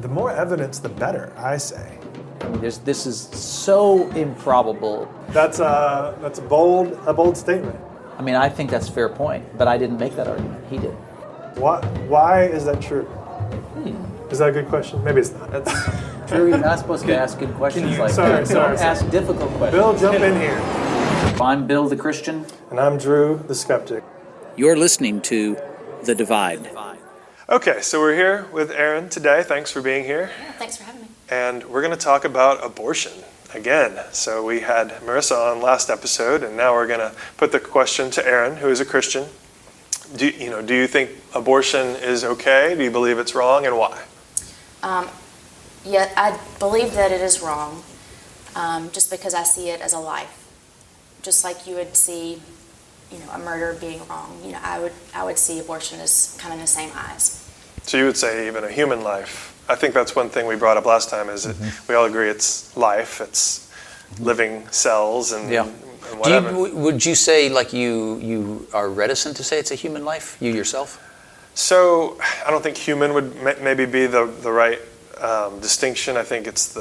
The more evidence, the better, I say. I mean, this is so improbable. That's a bold statement. I mean, I think that's a fair point, but I didn't make that argument. He did. Why is that true? Is that a good question? Maybe it's not. Drew, you're not supposed to ask good questions like that. Sorry. Ask difficult questions. Bill, jump in here. I'm Bill the Christian. And I'm Drew the Skeptic. You're listening to The Divide. Okay, so we're here with Erin today. Thanks for being here. Yeah, thanks for having me. And we're going to talk about abortion again. So we had Marissa on last episode, and now we're going to put the question to Erin, who is a Christian. Do you think abortion is okay? Do you believe it's wrong, and why? Yeah, I believe that it is wrong, just because I see it as a life. Just like you would see, a murder being wrong. I would see abortion as kind of in the same eyes. So you would say even a human life. I think that's one thing we brought up last time is that we all agree it's life, it's living cells and whatever. Would you say like you are reticent to say it's a human life, you yourself? So I don't think human would maybe be the right distinction. I think it's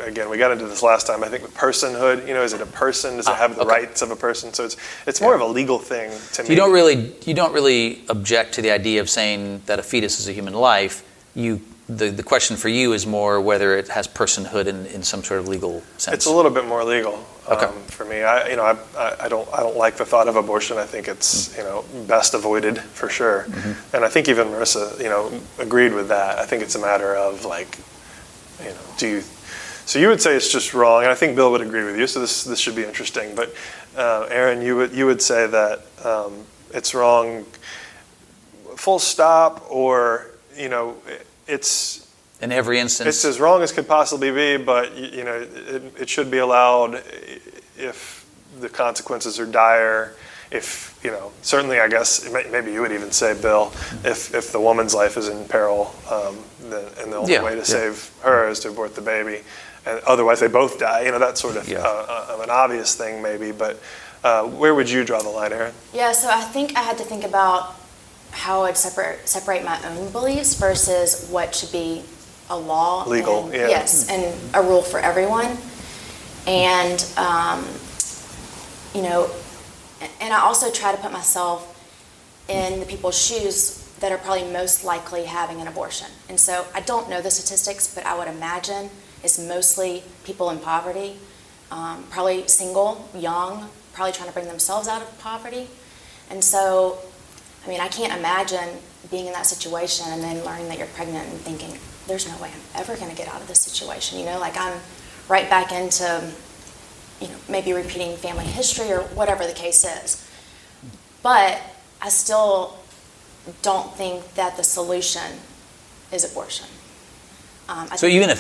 again, we got into this last time, I think with personhood, is it a person? Does it have the rights of a person? So it's more of a legal thing to me. You don't really object to the idea of saying that a fetus is a human life. The question for you is more whether it has personhood in some sort of legal sense. It's a little bit more legal for me. I don't like the thought of abortion. I think it's best avoided for sure. Mm-hmm. And I think even Marissa agreed with that. I think it's a matter of So you would say it's just wrong, and I think Bill would agree with you. So this should be interesting. But Erin, you would say that it's wrong, full stop, or it's in every instance. It's as wrong as could possibly be, but it should be allowed if the consequences are dire. If certainly, I guess maybe you would even say, Bill, if the woman's life is in peril, and the only way to save her is to abort the baby. And otherwise, they both die. That's sort of an obvious thing, maybe. But where would you draw the line, Erin? Yeah, so I think I had to think about how I'd separate my own beliefs versus what should be a law. Legal, Yes, and a rule for everyone. And, and I also try to put myself in the people's shoes that are probably most likely having an abortion. And so I don't know the statistics, but I would imagine it's mostly people in poverty, probably single, young, probably trying to bring themselves out of poverty. And so, I can't imagine being in that situation and then learning that you're pregnant and thinking, there's no way I'm ever going to get out of this situation. I'm right back into, maybe repeating family history or whatever the case is. But I still don't think that the solution is abortion. So even if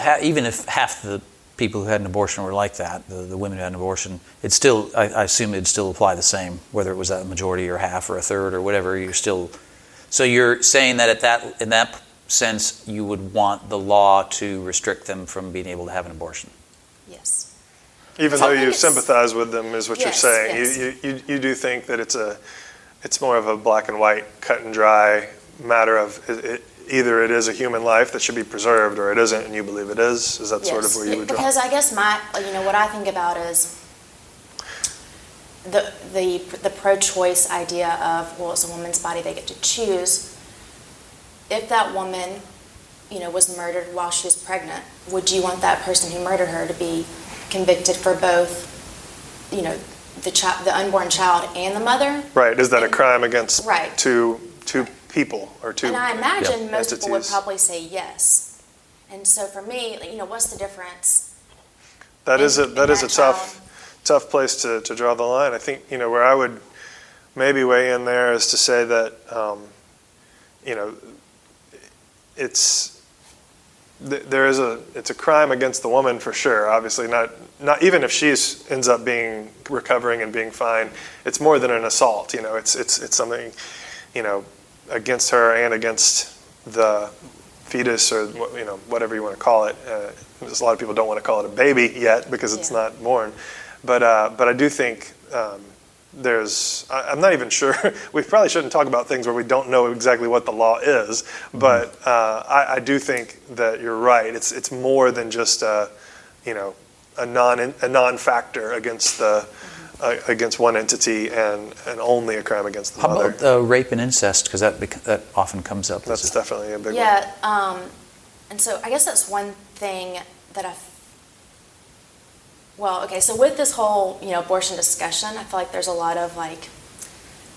half the people who had an abortion were like that, the women who had an abortion, it's still, I assume it'd still apply the same, whether it was a majority or half or a third or whatever. So you're saying that in that sense you would want the law to restrict them from being able to have an abortion? Yes. Even though you sympathize with them, is what you're saying. Yes. You do think that it's more of a black and white, cut and dry matter of either it is a human life that should be preserved or it isn't, and you believe it is? Is that sort of where you would draw? Because I guess what I think about is the pro-choice idea of, well, it's a woman's body, they get to choose. If that woman, was murdered while she was pregnant, would you want that person who murdered her to be convicted for both, the unborn child and the mother? Right. Is that a crime against two people or two? And I imagine most entities. people would probably say yes. And so for me, what's the difference? That is a tough place to draw the line. I think where I would maybe weigh in there is to say that it's a crime against the woman for sure. Obviously, not even if she ends up recovering and being fine. It's more than an assault. It's something against her and against the fetus or whatever you want to call it. There's a lot of people don't want to call it a baby yet because it's not born. But I do think I'm not even sure. We probably shouldn't talk about things where we don't know exactly what the law is. But I do think that you're right. It's more than just a non-factor against one entity and only a crime against the mother. How about rape and incest? Because that often comes up. That's definitely a big one. Yeah, and so I guess that's one thing that so with this whole, abortion discussion, I feel like there's a lot of like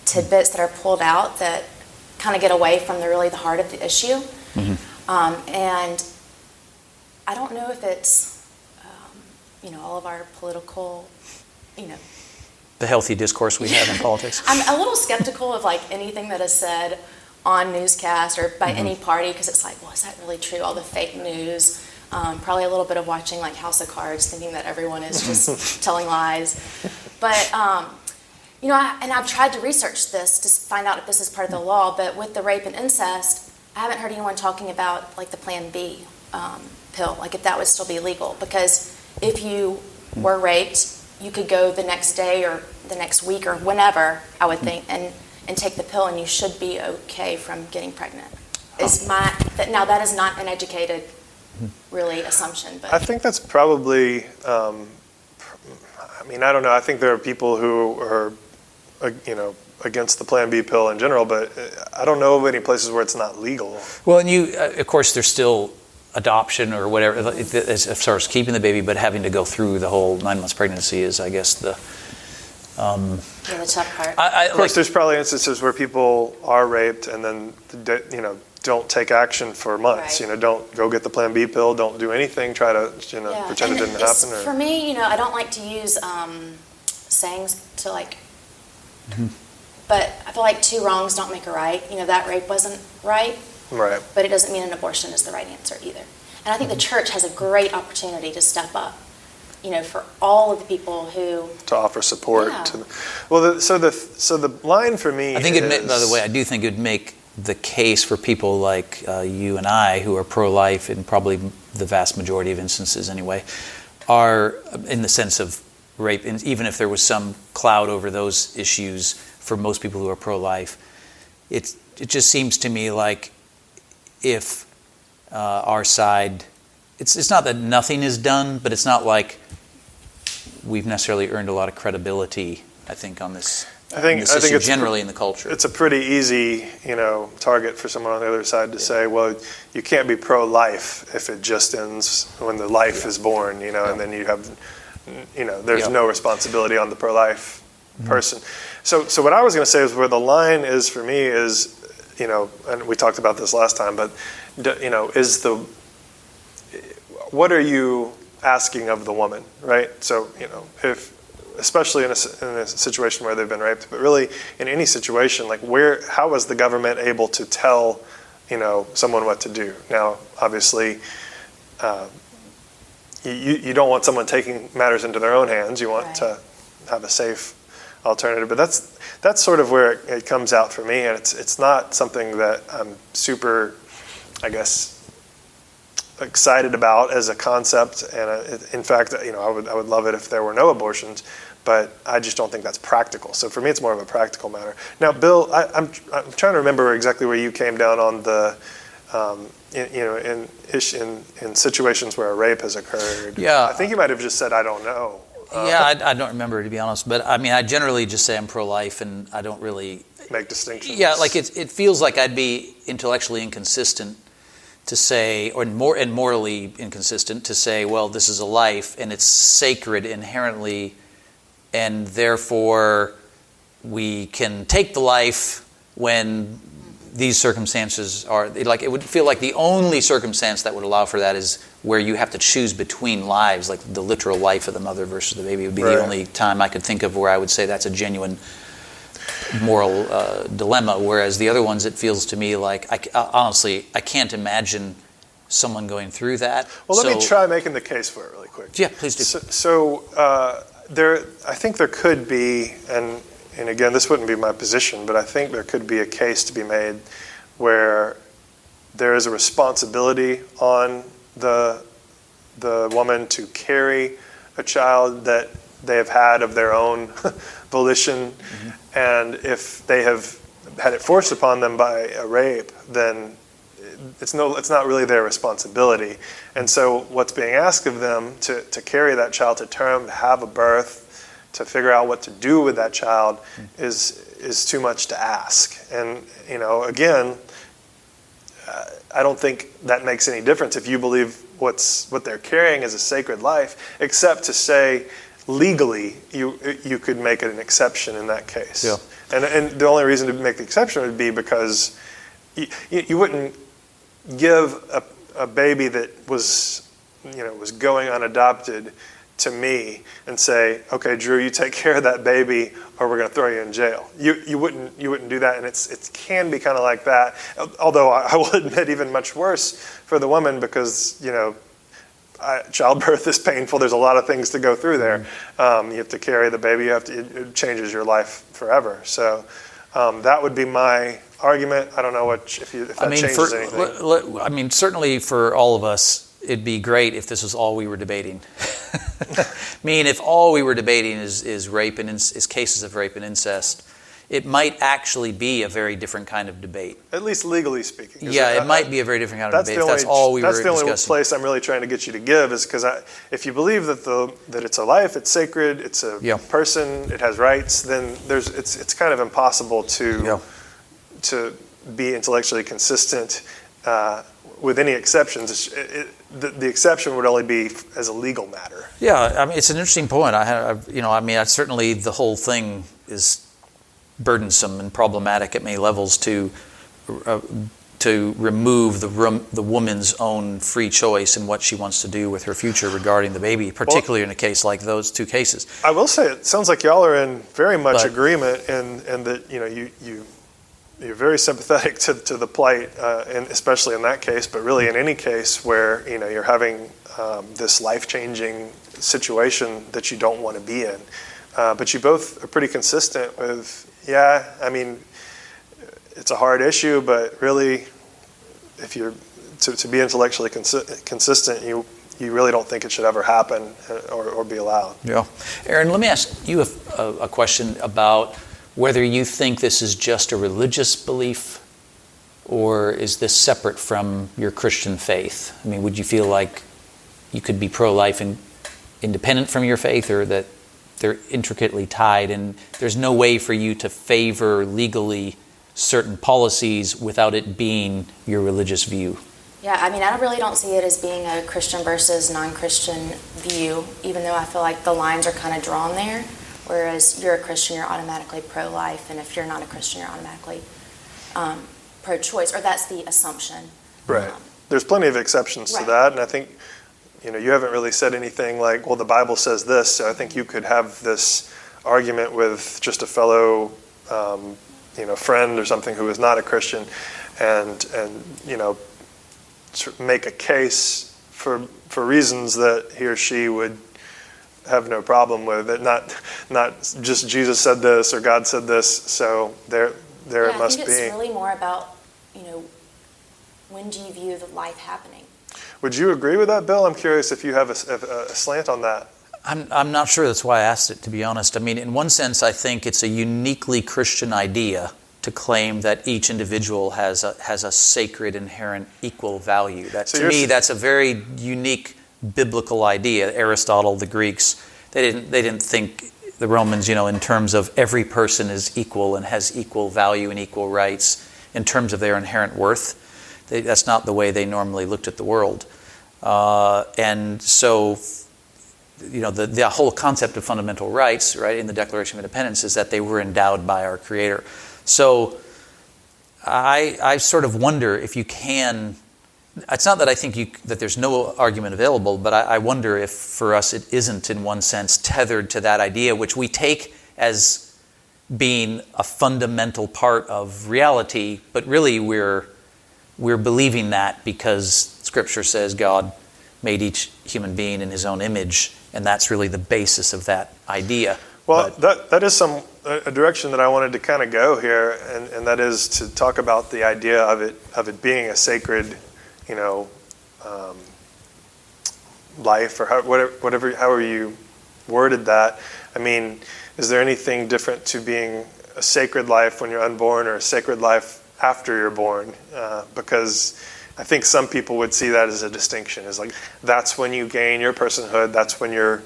tidbits that are pulled out that kind of get away from the heart of the issue. And I don't know if it's, all of our political, the healthy discourse we have in politics. I'm a little skeptical of like anything that is said on newscast or by any party, because it's like, well, is that really true? All the fake news. Probably a little bit of watching like House of Cards, thinking that everyone is just telling lies. But, and I've tried to research this to find out if this is part of the law, but with the rape and incest, I haven't heard anyone talking about like the Plan B pill, like if that would still be legal. Because if you were raped, you could go the next day or the next week or whenever, I would think, and take the pill, and you should be okay from getting pregnant. Now that is not an educated really assumption, but I think that's probably, I don't know. I think there are people who are, against the Plan B pill in general, but I don't know of any places where it's not legal. Well, and of course, there's still adoption or whatever, as far as keeping the baby, but having to go through the whole 9 months pregnancy is, I guess, the tough part. Of course, there's probably instances where people are raped and then, don't take action for months. Right. Don't go get the Plan B pill. Don't do anything. Try to, pretend it didn't happen. For me, I don't like to use sayings to like, but I feel like two wrongs don't make a right. That rape wasn't right. Right. But it doesn't mean an abortion is the right answer either. And I think the church has a great opportunity to step up, for all of the people who to offer support. Yeah. So the line for me, I think by the way, I do think it would make the case for people like you and I, who are pro-life in probably the vast majority of instances anyway, are in the sense of rape, and even if there was some cloud over those issues for most people who are pro-life, it just seems to me like if our side, it's not that nothing is done, but it's not like we've necessarily earned a lot of credibility, I think, on this. I think it's generally in the culture. It's a pretty easy, target for someone on the other side to say, well, you can't be pro-life if it just ends when the life is born, and then you have, there's no responsibility on the pro-life person. So what I was going to say is where the line is for me is, and we talked about this last time, but what are you asking of the woman, right? So, especially in a situation where they've been raped, but really in any situation, like how is the government able to tell, someone what to do? Now, obviously, you don't want someone taking matters into their own hands. You want to have a safe alternative, but that's sort of where it comes out for me, and it's not something that I'm super, I guess, excited about as a concept, and in fact, I would love it if there were no abortions, but I just don't think that's practical. So for me, it's more of a practical matter. Now, Bill, I'm trying to remember exactly where you came down on the, in situations where a rape has occurred. Yeah, I think you might have just said I don't know. I don't remember, to be honest, but I generally just say I'm pro-life, and I don't really make distinctions. Yeah, like it feels like I'd be intellectually inconsistent to say, or morally inconsistent to say, well, this is a life and it's sacred inherently, and therefore we can take the life when these circumstances are, like, it would feel like the only circumstance that would allow for that is where you have to choose between lives, like the literal life of the mother versus the baby would be the only time I could think of where I would say that's a genuine moral dilemma, whereas the other ones, it feels to me like, honestly, I can't imagine someone going through that. Well, let me try making the case for it really quick. Yeah, please do. So I think there could be, and again, this wouldn't be my position, but I think there could be a case to be made where there is a responsibility on the woman to carry a child that they have had of their own volition, and if they have had it forced upon them by a rape, then it's not really their responsibility. And so what's being asked of them to carry that child to term, to have a birth, to figure out what to do with that child is too much to ask. And, again, I don't think that makes any difference if you believe what they're carrying is a sacred life, except to say legally you could make an exception in that case. Yeah. And the only reason to make the exception would be because you wouldn't give a baby that was going unadopted to me and say, okay, Drew, you take care of that baby or we're going to throw you in jail. You wouldn't do that, and it can be kind of like that. Although I will admit even much worse for the woman, because childbirth is painful. There's a lot of things to go through there. You have to carry the baby. It changes your life forever. So that would be my argument. I don't know if that changes anything. I mean, certainly for all of us, it'd be great if this was all we were debating. I mean, if all we were debating is rape and is cases of rape and incest, it might actually be a very different kind of debate. At least legally speaking. Yeah, it might be a very different kind of debate if that's all we were discussing. That's the only place I'm really trying to get you to give, is because if you believe that it's a life, it's sacred, it's a person, it has rights, then it's kind of impossible to be intellectually consistent with any exceptions. The exception would only be as a legal matter. Yeah, I mean, it's an interesting point. Certainly the whole thing is burdensome and problematic at many levels to remove the woman's own free choice in what she wants to do with her future regarding the baby, particularly in a case like those two cases. I will say, it sounds like y'all are in very much agreement, and that you're very sympathetic to the plight, and especially in that case, but really in any case where you're having this life-changing situation that you don't want to be in. But you both are pretty consistent with, I mean, it's a hard issue, but really, if you're to be intellectually consistent, you really don't think it should ever happen or be allowed. Yeah. Erin, let me ask you a question about whether you think this is just a religious belief, or is this separate from your Christian faith? I mean, would you feel like you could be pro-life and independent from your faith, or that they're intricately tied and there's no way for you to favor legally certain policies without it being your religious view? Yeah, I mean, I really don't see it as being a Christian versus non-Christian view, even though I feel like the lines are kind of drawn there. Whereas you're a Christian, you're automatically pro-life, and if you're not a Christian, you're automatically pro-choice, or that's the assumption. Right. There's plenty of exceptions to that, and I think you haven't really said anything like, well, the Bible says this, so I think you could have this argument with just a fellow friend or something who is not a Christian, and make a case for reasons that he or she would have no problem with it. Not just Jesus said this or God said this, so there it must be. I think it's really more about, when do you view the life happening? Would you agree with that, Bill? I'm curious if you have a slant on that. I'm not sure. That's why I asked it, to be honest. I mean, in one sense, I think it's a uniquely Christian idea to claim that each individual has a sacred, inherent, equal value. To me, that's a very unique biblical idea. Aristotle, the Greeks, they didn't think, the Romans, in terms of every person is equal and has equal value and equal rights in terms of their inherent worth. That's not the way they normally looked at the world. And so, the whole concept of fundamental rights, right, in the Declaration of Independence, is that they were endowed by our Creator. So I sort of wonder if you can. It's not that I think that there's no argument available, but I wonder if for us it isn't, in one sense, tethered to that idea, which we take as being a fundamental part of reality, but really we're believing that because Scripture says God made each human being in His own image, and that's really the basis of that idea. Well, that is a direction that I wanted to kind of go here, and that is to talk about the idea of it being a sacred, life, or however you worded that. I mean, is there anything different to being a sacred life when you're unborn or a sacred life after you're born? Because I think some people would see that as a distinction. Is like, that's when you gain your personhood. That's when you're,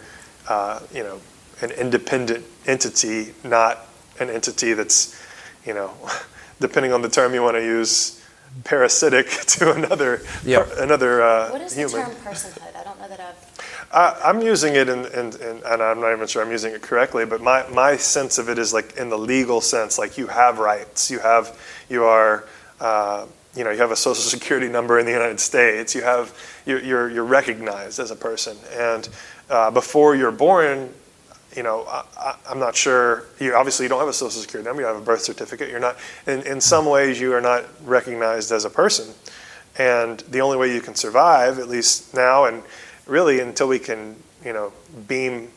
an independent entity, not an entity that's, depending on the term you want to use, parasitic to another What is human. the term personhood? I don't know that I'm using it and I'm not even sure I'm using it correctly, but my sense of it is like in the legal sense, like you have rights, you have a social security number in the United States, you're recognized as a person, and before you're born, I'm not sure. You obviously don't have a social security number. You have a birth certificate. You're not. In some ways, you are not recognized as a person, and the only way you can survive, at least now, and really until we can, beam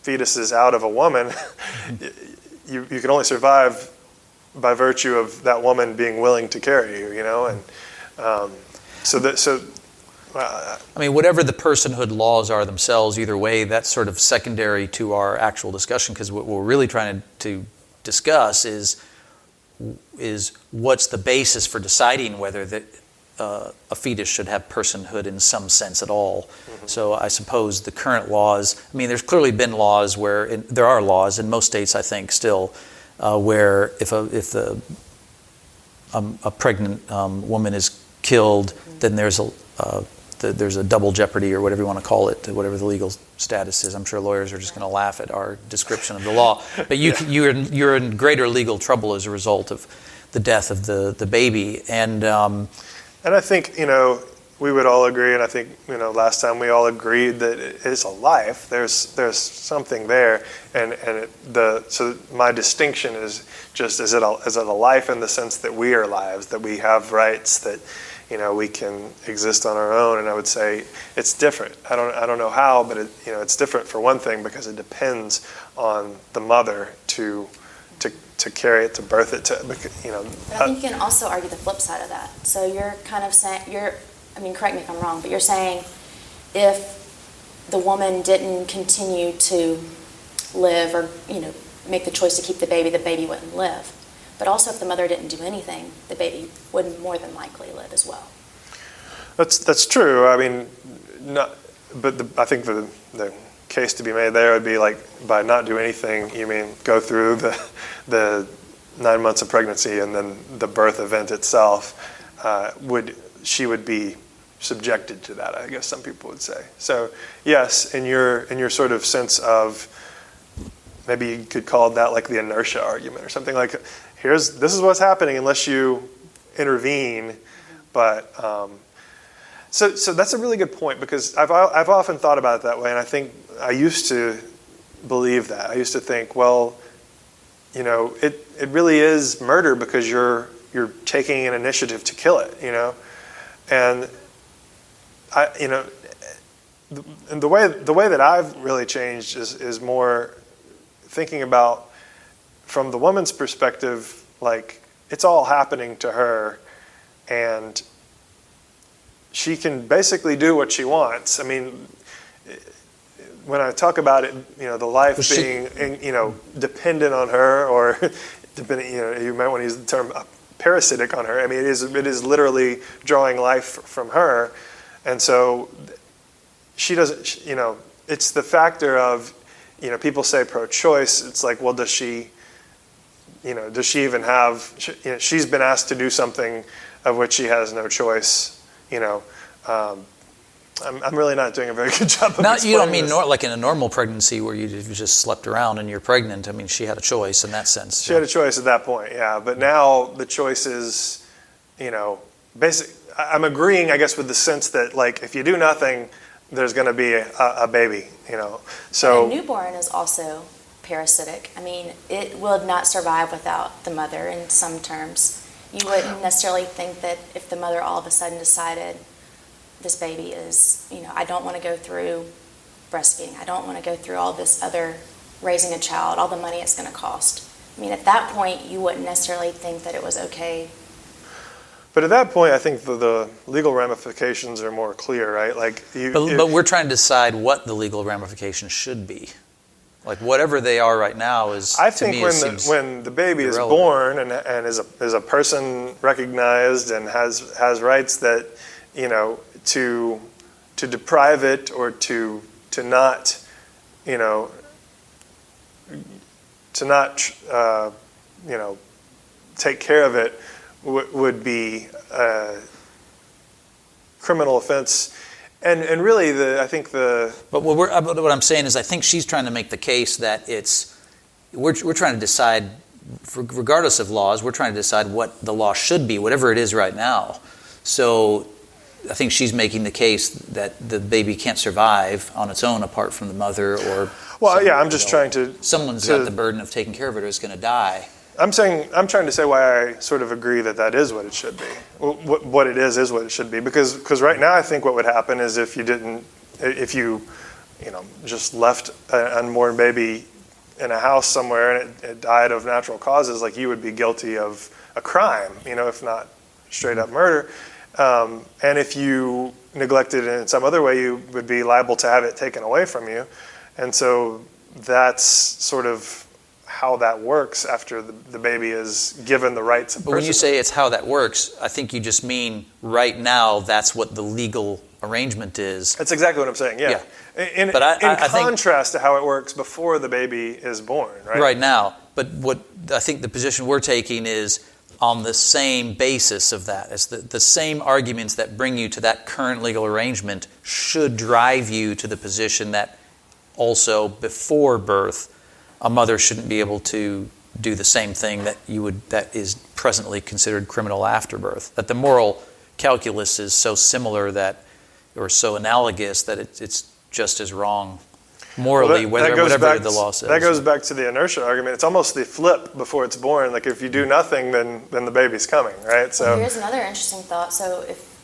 fetuses out of a woman, you can only survive by virtue of that woman being willing to carry you. I mean, whatever the personhood laws are themselves, either way, that's sort of secondary to our actual discussion, because what we're really trying to discuss is what's the basis for deciding whether a fetus should have personhood in some sense at all. Mm-hmm. So I suppose the current laws, I mean, there's clearly been laws there are laws in most states, I think, still, where if a pregnant woman is killed, then there's a double jeopardy, or whatever you want to call it, whatever the legal status is. I'm sure lawyers are just going to laugh at our description of the law. But you're in greater legal trouble as a result of the death of the baby. And I think, we would all agree, and I think, last time we all agreed that it is a life. There's something there, so my distinction is just is it a life in the sense that we are lives, that we have rights, that we can exist on our own. And I would say it's different. I don't know how, but it's different for one thing because it depends on the mother to carry it, to birth it, But I think you can also argue the flip side of that. So you're kind of saying, correct me if I'm wrong, but you're saying if the woman didn't continue to live or, make the choice to keep the baby wouldn't live. But also if the mother didn't do anything, the baby would more than likely live as well. That's true. I mean, I think the case to be made there would be like, by not do anything, you mean go through the 9 months of pregnancy and then the birth event itself, she would be subjected to that, I guess some people would say. So yes, in your sort of sense of, maybe you could call that like the inertia argument or something, like this is what's happening unless you intervene. But so that's a really good point, because I've often thought about it that way, and I think I used to believe that. I used to think, well, it really is murder because you're taking an initiative to kill it, and and the way that I've really changed is more thinking about from the woman's perspective, like it's all happening to her, and she can basically do what she wants. I mean, when I talk about it, the life being, dependent on her, or depending, you might want to use the term parasitic on her. I mean, it is literally drawing life from her, and so she doesn't. It's the factor of, people say pro-choice. It's like, well, does she even have? She's been asked to do something of which she has no choice. I'm really not doing a very good job of explaining you don't mean this. like in a normal pregnancy where you just slept around and you're pregnant. I mean, she had a choice in that sense. She had a choice at that point, yeah. But now the choice is, basic. I'm agreeing, I guess, with the sense that, like, if you do nothing, there's going to be a baby, So a newborn is also parasitic. I mean, it would not survive without the mother in some terms. You wouldn't necessarily think that if the mother all of a sudden decided, this baby is, I don't want to go through breastfeeding. I don't want to go through all this other raising a child, all the money it's going to cost. I mean, at that point, you wouldn't necessarily think that it was okay. But at that point, I think the legal ramifications are more clear, right? Like, but we're trying to decide what the legal ramifications should be. Like whatever they are right now is. I to think me, when the baby is irrelevant. born and is a person recognized and has rights that, to deprive it or to not, take care of it would be a criminal offense. And really, But what I'm saying is, I think she's trying to make the case that we're trying to decide, regardless of laws, we're trying to decide what the law should be, whatever it is right now. So I think she's making the case that the baby can't survive on its own apart from the mother or. Well, yeah, I'm just trying to. Someone's got the burden of taking care of it, or it's going to die. I'm trying to say why I sort of agree that is what it should be. What it is what it should be. Because right now I think what would happen is if you just left an unborn baby in a house somewhere and it died of natural causes, like you would be guilty of a crime, if not straight up murder. And if you neglected it in some other way, you would be liable to have it taken away from you. And so that's sort of how that works after the baby is given the rights of person. But when you say it's how that works, I think you just mean right now that's what the legal arrangement is. That's exactly what I'm saying, yeah. In contrast to how it works before the baby is born, right? Right now. But what I think the position we're taking is on the same basis of that. It's the same arguments that bring you to that current legal arrangement should drive you to the position that also before birth, a mother shouldn't be able to do the same thing that is presently considered criminal after birth. That the moral calculus is so similar or so analogous that it's just as wrong morally, whatever the law says. That goes back to the inertia argument. It's almost the flip before it's born. Like if you do nothing, then the baby's coming, right? So here's another interesting thought. So if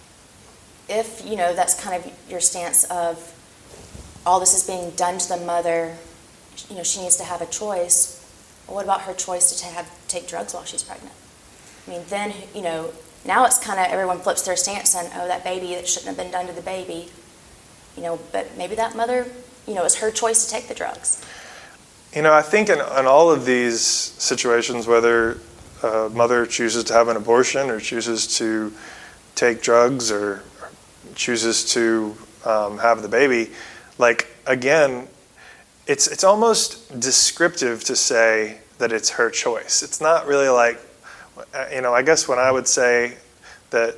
that's kind of your stance of all this is being done to the mother, she needs to have a choice. Well, what about her choice to take drugs while she's pregnant? I mean, then, now it's kind of everyone flips their stance on, that baby, that shouldn't have been done to the baby. But maybe that mother, it's her choice to take the drugs. I think in all of these situations, whether a mother chooses to have an abortion or chooses to take drugs or chooses to have the baby, again, it's almost descriptive to say that it's her choice. It's not really like, I guess when I would say that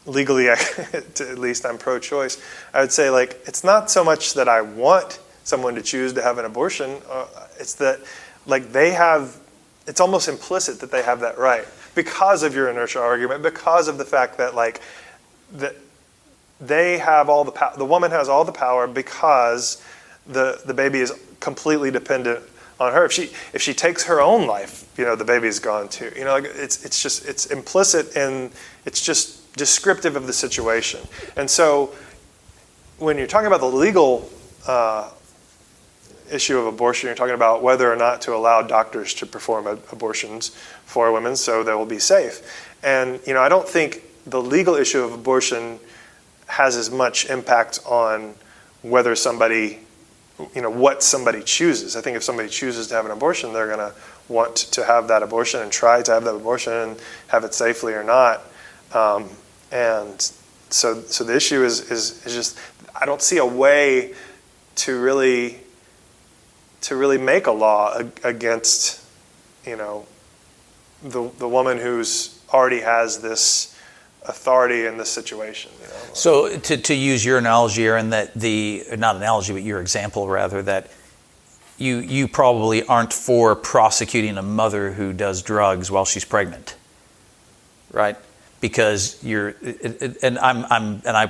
legally, at least I'm pro-choice, I would say it's not so much that I want someone to choose to have an abortion. It's that it's almost implicit that they have that right because of your inertia argument, because of the fact that that they have all the power. The woman has all the power because the baby is completely dependent on her. If she takes her own life, the baby's gone too. It's implicit and it's just descriptive of the situation. And so when you're talking about the legal issue of abortion, you're talking about whether or not to allow doctors to perform abortions for women so they will be safe. And I don't think the legal issue of abortion has as much impact on whether somebody, what somebody chooses. I think if somebody chooses to have an abortion, they're going to want to have that abortion and try to have that abortion and have it safely or not. And so the issue is just, I don't see a way to really make a law against, the woman who's already has this authority in this situation. So to use your analogy, Erin, that not analogy, but your example rather, that you probably aren't for prosecuting a mother who does drugs while she's pregnant, right? Because I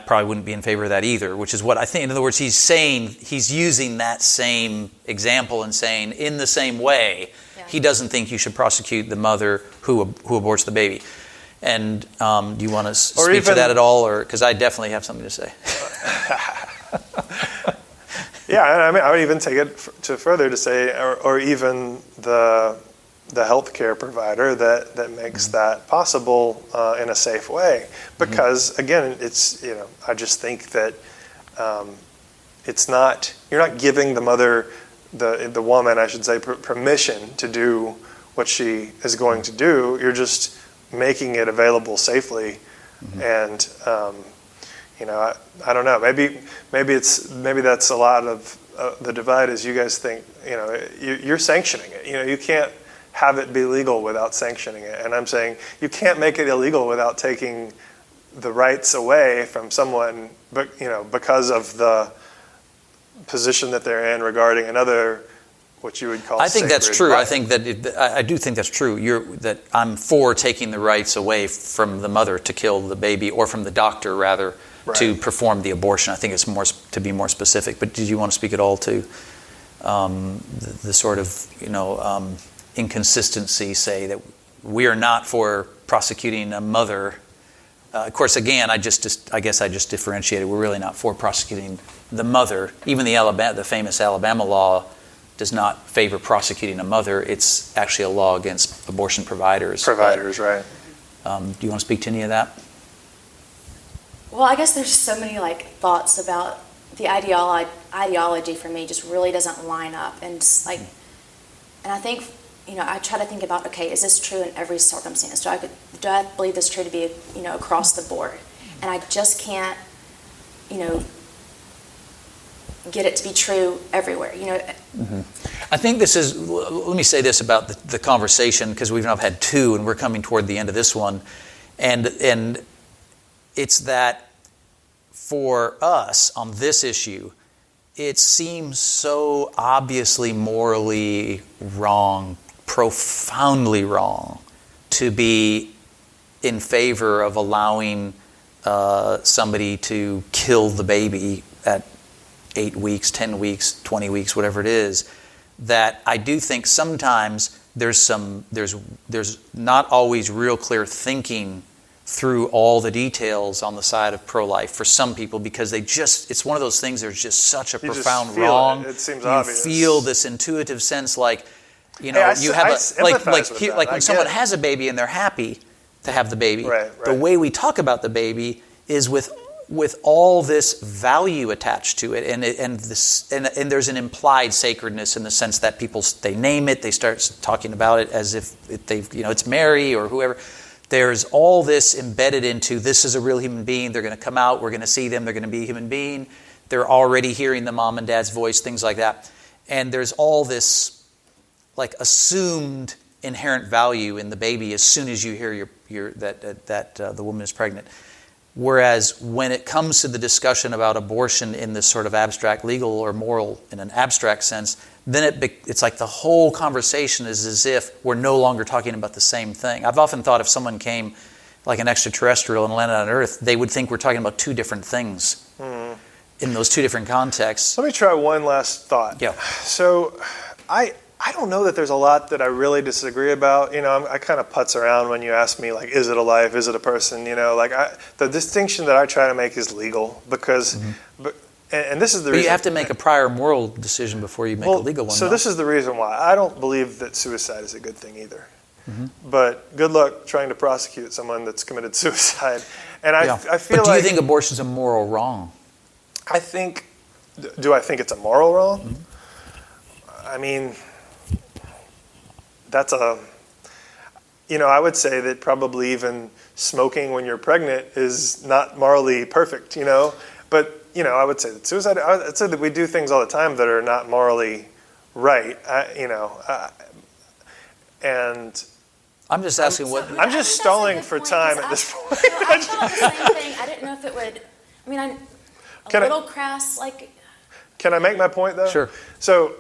probably wouldn't be in favor of that either, which is what I think. In other words, he's using that same example and saying, in the same way, he doesn't think you should prosecute the mother who aborts the baby. And do you want to speak to that at all, or because I definitely have something to say? Yeah, I mean, I would even take it to further to say, or even the healthcare provider that makes that possible in a safe way. Because again, it's I just think that it's not, you're not giving the mother the woman, I should say, permission to do what she is going to do. You're just making it available safely, and I don't know. Maybe that's a lot of the divide. Is you guys think you're sanctioning it. You can't have it be legal without sanctioning it, and I'm saying you can't make it illegal without taking the rights away from someone, but because of the position that they're in regarding another, what you would call. I think that's true. Right. I think that I do think that's true. That I'm for taking the rights away from the mother to kill the baby, or from the doctor rather to perform the abortion. I think it's more to be more specific. But did you want to speak at all to the sort of inconsistency? Say that we are not for prosecuting a mother. Of course, again, I guess I just differentiated. We're really not for prosecuting the mother. Even the famous Alabama law does not favor prosecuting a mother. It's actually a law against abortion providers. Right. Do you want to speak to any of that? Well, I guess there's so many thoughts about the ideology for me just really doesn't line up, and and I think I try to think about, okay, is this true in every circumstance? Do I believe this true to be across the board? And I just can't get it to be true everywhere. I think this is. Let me say this about the conversation, because we've now had two, and we're coming toward the end of this one, and it's that for us on this issue, it seems so obviously morally wrong, profoundly wrong, to be in favor of allowing somebody to kill the baby at 8 weeks, 10 weeks, 20 weeks, whatever it is, that I do think sometimes there's not always real clear thinking through all the details on the side of pro-life for some people, because it's one of those things, there's just such a profound wrong. It seems obvious. You feel this intuitive sense like, you I have like when someone has a baby and they're happy to have the baby. Right. The way we talk about the baby is with all this value attached to it, and there's an implied sacredness in the sense that they name it, they start talking about it as if it's Mary or whoever. There's all this embedded into, this is a real human being. They're going to come out. We're going to see them. They're going to be a human being. They're already hearing the mom and dad's voice, things like that. And there's all this assumed inherent value in the baby as soon as you hear that the woman is pregnant. Whereas when it comes to the discussion about abortion in this sort of abstract legal or moral, in an abstract sense, then it's like the whole conversation is as if we're no longer talking about the same thing. I've often thought if someone came like an extraterrestrial and landed on Earth, they would think we're talking about two different things in those two different contexts. Let me try one last thought. Yeah. So I don't know that there's a lot that I really disagree about. I kind of putz around when you ask me, is it a life? Is it a person? The distinction that I try to make is legal because, and this is the reason. But you have to make a prior moral decision before you make a legal one. So this is the reason why. I don't believe that suicide is a good thing either. But good luck trying to prosecute someone that's committed suicide. And I feel But do you think abortion's a moral wrong? Do I think it's a moral wrong? I mean, that's I would say that probably even smoking when you're pregnant is not morally perfect, But, I would say that suicide, I'd say that we do things all the time that are not morally right, and I'm just asking I'm just stalling for time at this point. I thought the same thing. I didn't know if it would, little crass, Can I make my point, though? Sure. So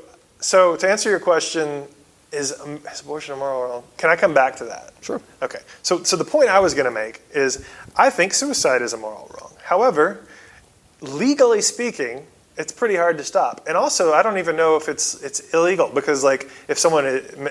to answer your question, is abortion a moral wrong? Can I come back to that? Sure. Okay. So the point I was going to make is I think suicide is a moral wrong. However, legally speaking, it's pretty hard to stop. And also, I don't even know if it's illegal because, if someone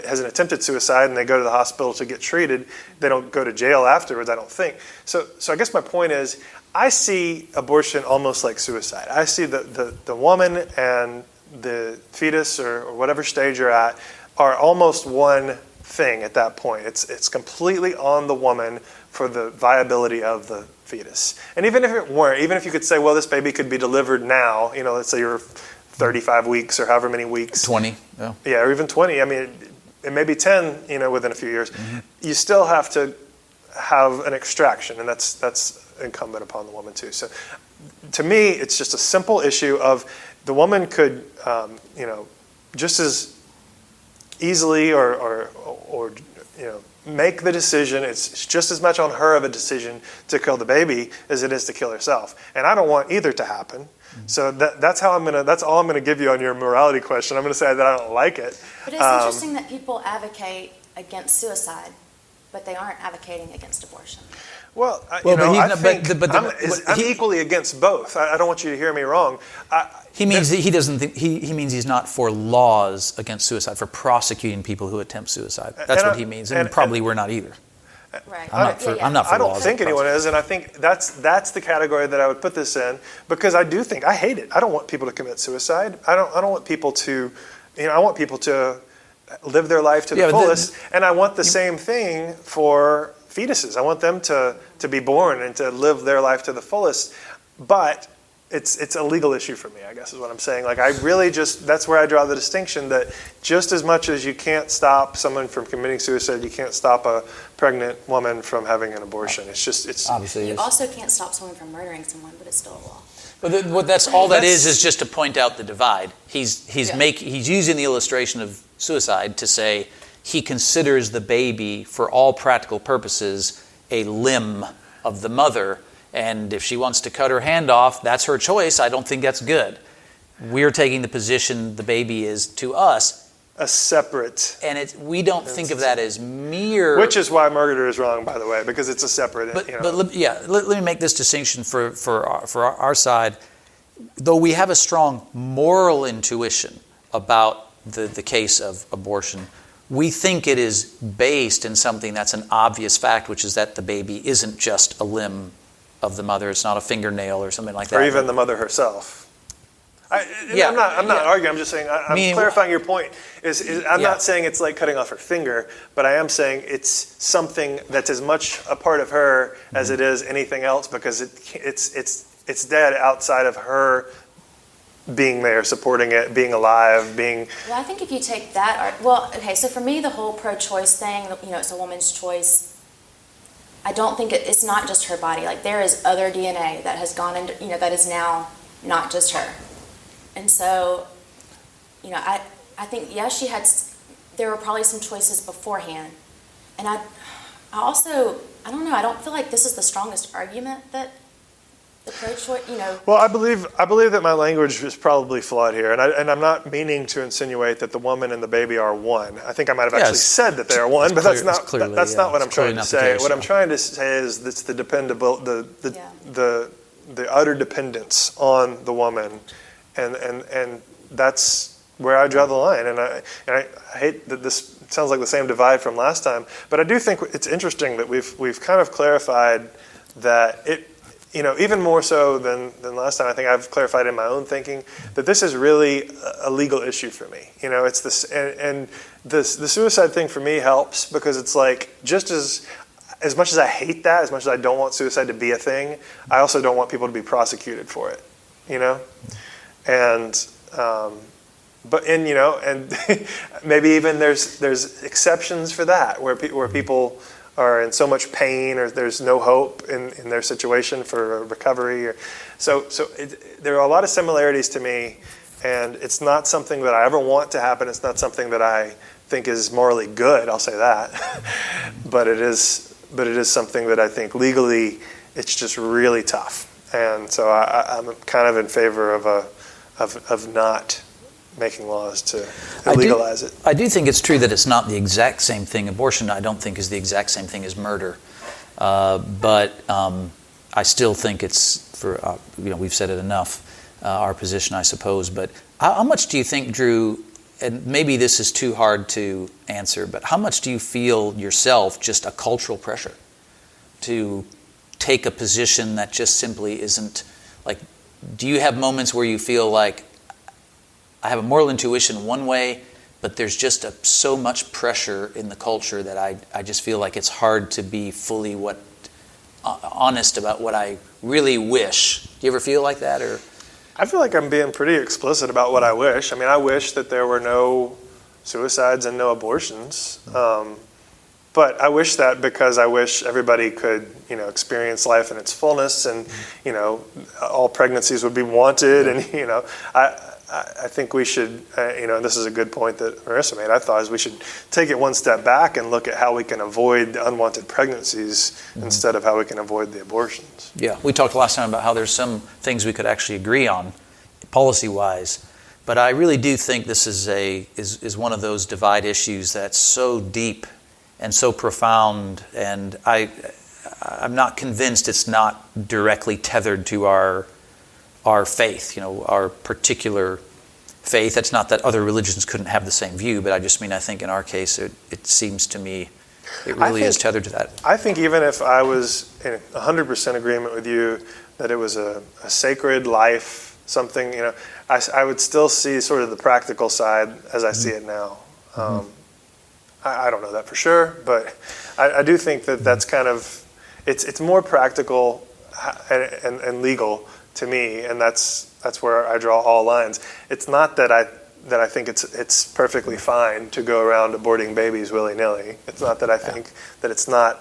has an attempted suicide and they go to the hospital to get treated, they don't go to jail afterwards, I don't think. So I guess my point is I see abortion almost like suicide. I see the woman and the fetus or whatever stage you're at are almost one thing at that point. It's completely on the woman for the viability of the fetus. And even if it weren't, even if you could say, well, this baby could be delivered now, let's say you're 35 weeks or however many weeks. 20. Yeah. Yeah, or even 20. I mean, it may be 10, within a few years. You still have to have an extraction, and that's incumbent upon the woman too. So to me, it's just a simple issue of the woman could, just as easily or make the decision. It's just as much on her of a decision to kill the baby as it is to kill herself. And I don't want either to happen. So that's all I'm gonna give you on your morality question. I'm gonna say that I don't like it. But it's interesting that people advocate against suicide, but they aren't advocating against abortion. Well, I'm equally against both. I don't want you to hear me wrong. He means he means he's not for laws against suicide, for prosecuting people who attempt suicide. That's what he means, and probably we're not either. Right. I'm not for I don't laws. think anyone is, and I think that's the category that I would put this in, because I do think I hate it. I don't want people to commit suicide. I don't want people to, I want people to live their life to the fullest, and I want the same thing for fetuses. I want them to be born and to live their life to the fullest, but it's a legal issue for me, I guess is what I'm saying. Like, I really that's where I draw the distinction, that just as much as you can't stop someone from committing suicide, you can't stop a pregnant woman from having an abortion. It's obviously you also can't stop someone from murdering someone, but it's still a law. But what that's all that is just to point out the divide. He's using the illustration of suicide to say he considers the baby, for all practical purposes, a limb of the mother. And if she wants to cut her hand off, that's her choice. I don't think that's good. We're taking the position the baby is to us a separate, and we don't think of that as mere. Which is why murder is wrong, by the way, because it's a separate. Let me make this distinction for our side. Though we have a strong moral intuition about the case of abortion, we think it is based in something that's an obvious fact, which is that the baby isn't just a limb of the mother. It's not a fingernail or something like that. Or even the mother herself. I'm not arguing. I'm just saying, I'm clarifying your point. I'm not saying it's like cutting off her finger, but I am saying it's something that's as much a part of her as it is anything else, because it's dead outside of her being there, supporting it, being alive, being... Well, I think if you take that... so for me, the whole pro-choice thing, it's a woman's choice. I don't think it's not just her body. Like, there is other DNA that has gone into, that is now not just her. And so, I think, yes, there were probably some choices beforehand. And I also, I don't know, I don't feel like this is the strongest argument that the pro-choice, Well, I believe that my language is probably flawed here, and I'm not meaning to insinuate that the woman and the baby are one. I think I might have actually said that they are one, but that's not what I'm trying to say. What I'm trying to say is it's the the utter dependence on the woman, and that's where I draw the line. And I hate that this sounds like the same divide from last time, but I do think it's interesting that we've kind of clarified that it. Even more so than last time, I think I've clarified in my own thinking that this is really a legal issue for me. It's this, and the suicide thing for me helps, because it's like, just as much as I hate that, as much as I don't want suicide to be a thing, I also don't want people to be prosecuted for it. And maybe even there's exceptions for that, where people are in so much pain, or there's no hope in their situation for recovery. So there are a lot of similarities to me, and it's not something that I ever want to happen. It's not something that I think is morally good, I'll say that. but it is something that I think legally it's just really tough. And so I'm kind of in favor of not making laws to legalize it. I do think it's true that it's not the exact same thing. Abortion, I don't think, is the exact same thing as murder. But I still think it's, we've said it enough, our position, I suppose. But how much do you think, Drew, and maybe this is too hard to answer, but how much do you feel yourself just a cultural pressure to take a position that just simply isn't, like, do you have moments where you feel like, I have a moral intuition one way, but there's just so much pressure in the culture that I just feel like it's hard to be fully honest about what I really wish. Do you ever feel like that? Or I feel like I'm being pretty explicit about what I wish. I mean, I wish that there were no suicides and no abortions. But I wish that because I wish everybody could, experience life in its fullness, and, all pregnancies would be wanted. And, I think we should, and this is a good point that Marissa made, I thought, is we should take it one step back and look at how we can avoid the unwanted pregnancies instead of how we can avoid the abortions. Yeah, we talked last time about how there's some things we could actually agree on, policy-wise. But I really do think this is one of those divide issues that's so deep and so profound, and I'm not convinced it's not directly tethered to our faith, our particular faith. It's not that other religions couldn't have the same view, but I think in our case, it seems to me it really is tethered to that. I think even if I was in 100% agreement with you that it was a sacred life, something, I would still see sort of the practical side as I see it now. I don't know that for sure, but I do think that that's kind of, it's more practical and legal to me, and that's where I draw all lines. It's not that I think it's perfectly fine to go around aborting babies willy-nilly. It's not that I think that it's not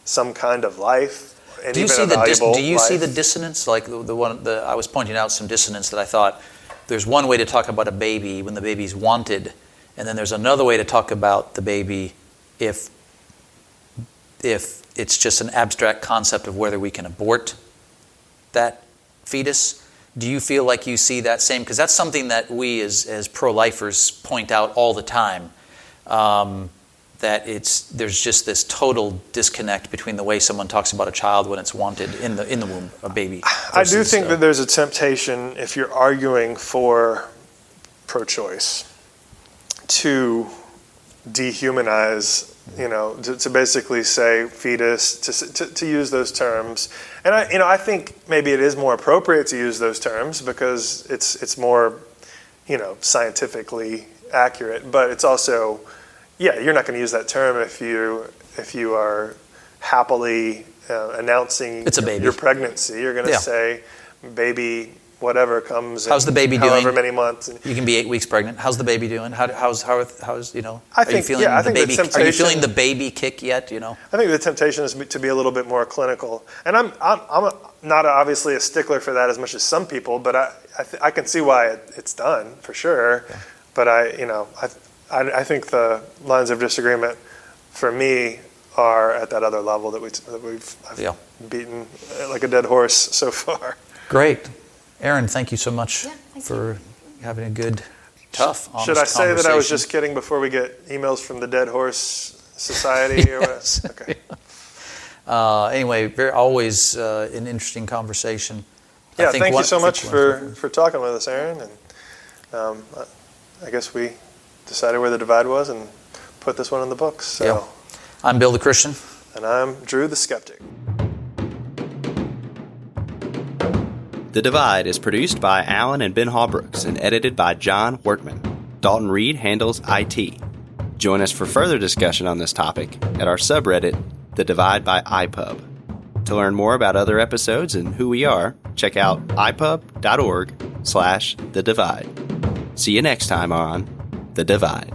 some kind of life, and even a valuable life. Do you see the dissonance? Like I was pointing out some dissonance that I thought there's one way to talk about a baby when the baby's wanted, and then there's another way to talk about the baby if it's just an abstract concept of whether we can abort that fetus. Do you feel like you see that same? Because that's something that we as pro-lifers point out all the time, that there's just this total disconnect between the way someone talks about a child when it's wanted in the womb, a baby. I do think that there's a temptation, if you're arguing for pro-choice, to dehumanize, to basically say fetus, to use those terms. And I think maybe it is more appropriate to use those terms because it's more, scientifically accurate. But it's also, you're not going to use that term if you are happily announcing it's a baby. Your pregnancy. You're going to say baby whatever comes. How's the baby doing? However many months. You can be 8 weeks pregnant. How's the baby doing? How's I think, are you feeling I think the baby? the temptation, are you feeling the baby kick yet? I think the temptation is to be a little bit more clinical, and I'm not obviously a stickler for that as much as some people, but I can see why it's done for sure. Yeah. But I think the lines of disagreement for me are at that other level that I've beaten like a dead horse so far. Great. Erin, thank you so much for having a good, tough, honest Should I say conversation. that I was just kidding before we get emails from the Dead Horse Society? Yes. Or what? Okay. Anyway, always an interesting conversation. Yeah, thank you so much for talking with us, Erin. And I guess we decided where the divide was and put this one in the books. So. Yeah. I'm Bill the Christian. And I'm Drew the Skeptic. The Divide is produced by Alan and Ben Hallbrooks and edited by John Workman. Dalton Reed handles IT. Join us for further discussion on this topic at our subreddit, TheDividebyiPUB. To learn more about other episodes and who we are, check out ipub.org/thedivide. See you next time on The Divide.